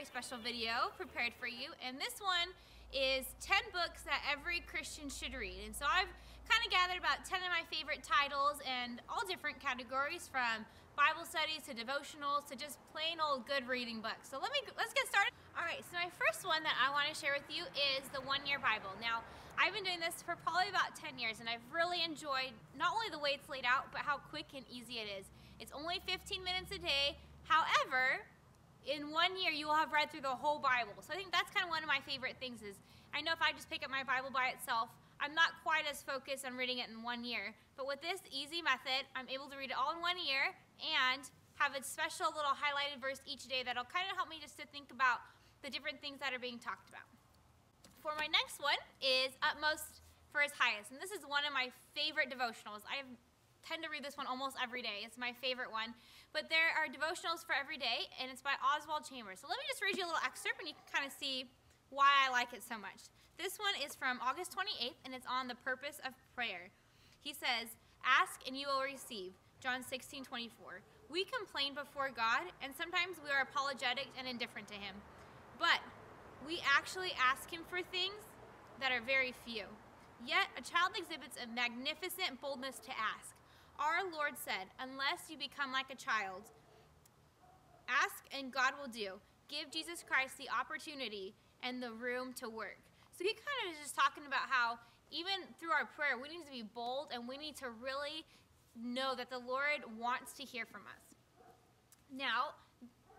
special video prepared for you, and this one is 10 books that every Christian should read. And so I've kind of gathered about 10 of my favorite titles and all different categories, from Bible studies to devotionals to just plain old good reading books. So let's get started. Alright, so my first one that I want to share with you is the 1 Year Bible. Now, I've been doing this for probably about 10 years, and I've really enjoyed not only the way it's laid out, but how quick and easy it is. It's only 15 minutes a day. However, in 1 year, you will have read through the whole Bible. So I think that's kind of one of my favorite things. Is I know if I just pick up my Bible by itself, I'm not quite as focused on reading it in 1 year. But with this easy method, I'm able to read it all in 1 year and have a special little highlighted verse each day that'll kind of help me just to think about the different things that are being talked about. For my next one is Utmost for His Highest. And this is one of my favorite devotionals. I tend to read this one almost every day. It's my favorite one. But there are devotionals for every day, and it's by Oswald Chambers. So let me just read you a little excerpt, and you can kind of see why I like it so much. This one is from August 28th, and it's on the purpose of prayer. He says, "Ask and you will receive." John 16:24. We complain before God, and sometimes we are apologetic and indifferent to Him. But we actually ask Him for things that are very few. Yet a child exhibits a magnificent boldness to ask. Our Lord said, "Unless you become like a child, ask and God will do." Give Jesus Christ the opportunity and the room to work. So he kind of is just talking about how even through our prayer, we need to be bold, and we need to really know that the Lord wants to hear from us. Now,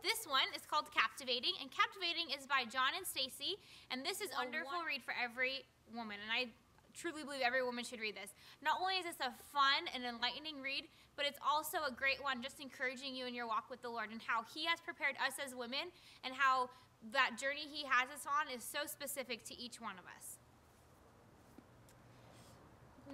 this one is called Captivating, and Captivating is by John and Stacy, and this is a wonderful read for every woman, and I truly believe every woman should read this. Not only is this a fun and enlightening read, but it's also a great one just encouraging you in your walk with the Lord, and how He has prepared us as women, and how that journey He has us on is so specific to each one of us.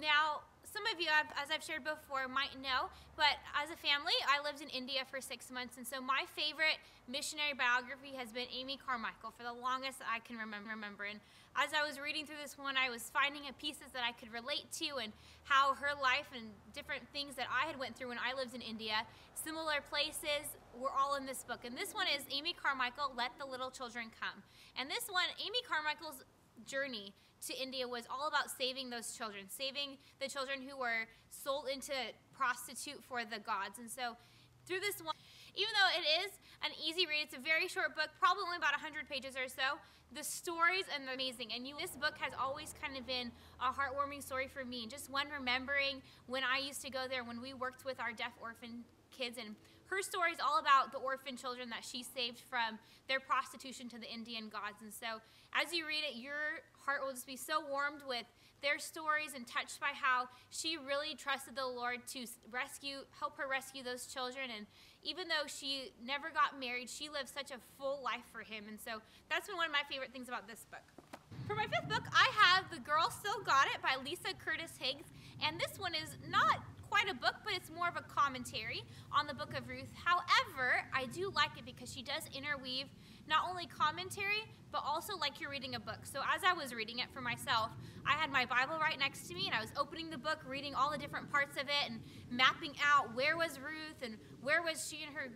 Now, some of you, as I've shared before, might know, but as a family, I lived in India for 6 months, and so my favorite missionary biography has been Amy Carmichael for the longest I can remember. And as I was reading through this one, I was finding pieces that I could relate to, and how her life and different things that I had went through when I lived in India, similar places, were all in this book. And this one is Amy Carmichael, Let the Little Children Come. And this one, Amy Carmichael's journey to India was all about saving those children, saving the children who were sold into prostitute for the gods. And so through this one, even though it is an easy read, it's a very short book, probably only about 100 pages or so, the stories are amazing. And this book has always kind of been a heartwarming story for me. Just one remembering when I used to go there, when we worked with our deaf orphan kids, and her story is all about the orphan children that she saved from their prostitution to the Indian gods. And so as you read it, your heart will just be so warmed with their stories and touched by how she really trusted the Lord to help her rescue those children. And even though she never got married, she lived such a full life for Him. And so that's been one of my favorite things about this book. For my fifth book, I have The Girl Still Got It by Lisa Curtis Higgs. And this one is not quite a book, but it's more of a commentary on the book of Ruth. However, I do like it because she does interweave not only commentary, but also like you're reading a book. So as I was reading it for myself, I had my Bible right next to me, and I was opening the book, reading all the different parts of it, and mapping out where was Ruth, and where was she and her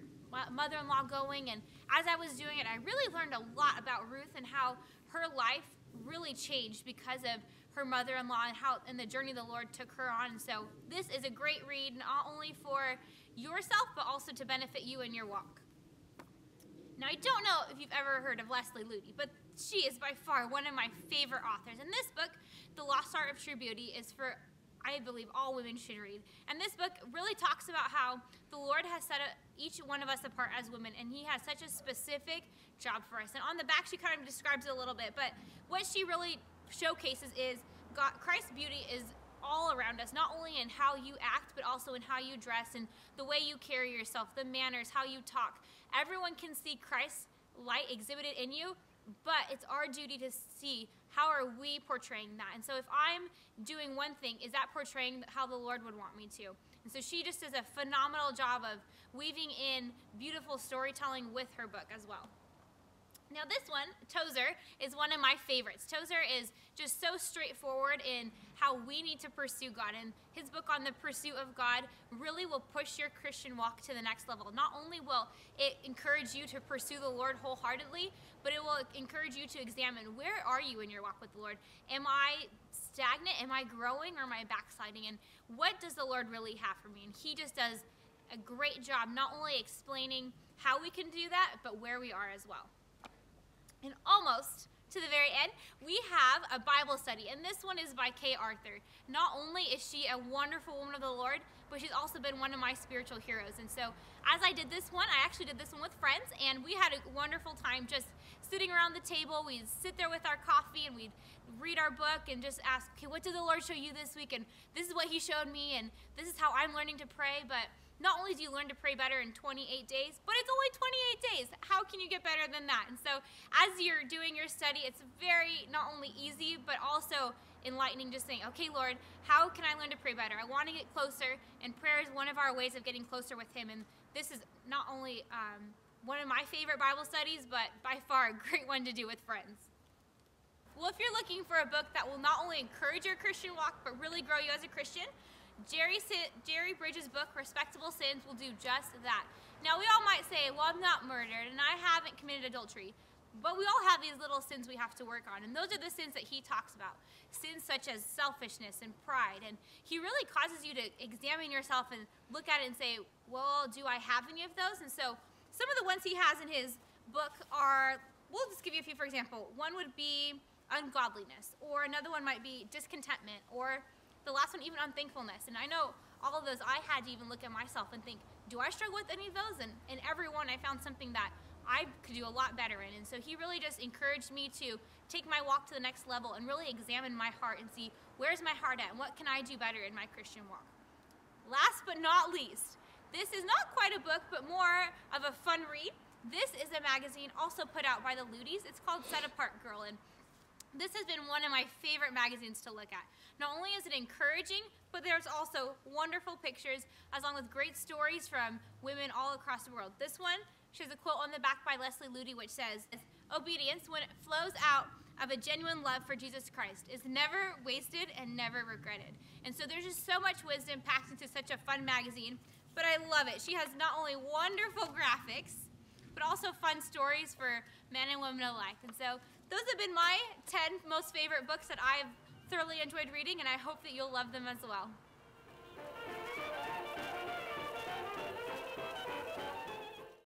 mother-in-law going. And as I was doing it, I really learned a lot about Ruth and how her life really changed because of her mother-in-law, and the journey the Lord took her on. And so this is a great read, not only for yourself, but also to benefit you in your walk. Now, I don't know if you've ever heard of Leslie Ludy, but she is by far one of my favorite authors. And this book, The Lost Art of True Beauty, is for, I believe, all women should read. And this book really talks about how the Lord has set each one of us apart as women, and He has such a specific job for us. And on the back, she kind of describes it a little bit, but what she really showcases is Christ's beauty is all around us, not only in how you act, but also in how you dress and the way you carry yourself, the manners, how you talk. Everyone can see Christ's light exhibited in you, but it's our duty to see how are we portraying that. And so if I'm doing one thing, is that portraying how the Lord would want me to? And so she just does a phenomenal job of weaving in beautiful storytelling with her book as well. Now this one, Tozer, is one of my favorites. Tozer is just so straightforward in how we need to pursue God. And his book on the pursuit of God really will push your Christian walk to the next level. Not only will it encourage you to pursue the Lord wholeheartedly, but it will encourage you to examine, where are you in your walk with the Lord? Am I stagnant? Am I growing? Or am I backsliding? And what does the Lord really have for me? And he just does a great job not only explaining how we can do that, but where we are as well. And almost to the very end, we have a Bible study, and this one is by Kay Arthur. Not only is she a wonderful woman of the Lord, but she's also been one of my spiritual heroes. And so as I did this one, I actually did this one with friends, and we had a wonderful time just sitting around the table. We'd sit there with our coffee, and we'd read our book and just ask, okay, what did the Lord show you this week? And this is what he showed me, and this is how I'm learning to pray. But not only do you learn to pray better in 28 days, but it's only 28 days. How can you get better than that? And so as you're doing your study, it's very not only easy, but also enlightening, just saying, okay, Lord, how can I learn to pray better? I want to get closer, and prayer is one of our ways of getting closer with him. And this is not only one of my favorite Bible studies, but by far a great one to do with friends. Well, if you're looking for a book that will not only encourage your Christian walk, but really grow you as a Christian, Jerry Bridges' book, Respectable Sins, will do just that. Now, we all might say, well, I'm not murdered, and I haven't committed adultery. But we all have these little sins we have to work on, and those are the sins that he talks about. Sins such as selfishness and pride. And he really causes you to examine yourself and look at it and say, well, do I have any of those? And so some of the ones he has in his book are, we'll just give you a few, for example. One would be ungodliness, or another one might be discontentment, or the last one, even unthankfulness. And I know all of those, I had to even look at myself and think, do I struggle with any of those? And in every one, I found something that I could do a lot better in. And so he really just encouraged me to take my walk to the next level and really examine my heart and see, where's my heart at and what can I do better in my Christian walk? Last but not least, this is not quite a book, but more of a fun read. This is a magazine also put out by the Ludies. It's called Set Apart Girl. And this has been one of my favorite magazines to look at. Not only is it encouraging, but there's also wonderful pictures, along with great stories from women all across the world. This one, she has a quote on the back by Leslie Ludy, which says, obedience, when it flows out of a genuine love for Jesus Christ, is never wasted and never regretted. And so there's just so much wisdom packed into such a fun magazine, but I love it. She has not only wonderful graphics, but also fun stories for men and women alike. And so those have been my 10 most favorite books that I've thoroughly enjoyed reading, and I hope that you'll love them as well.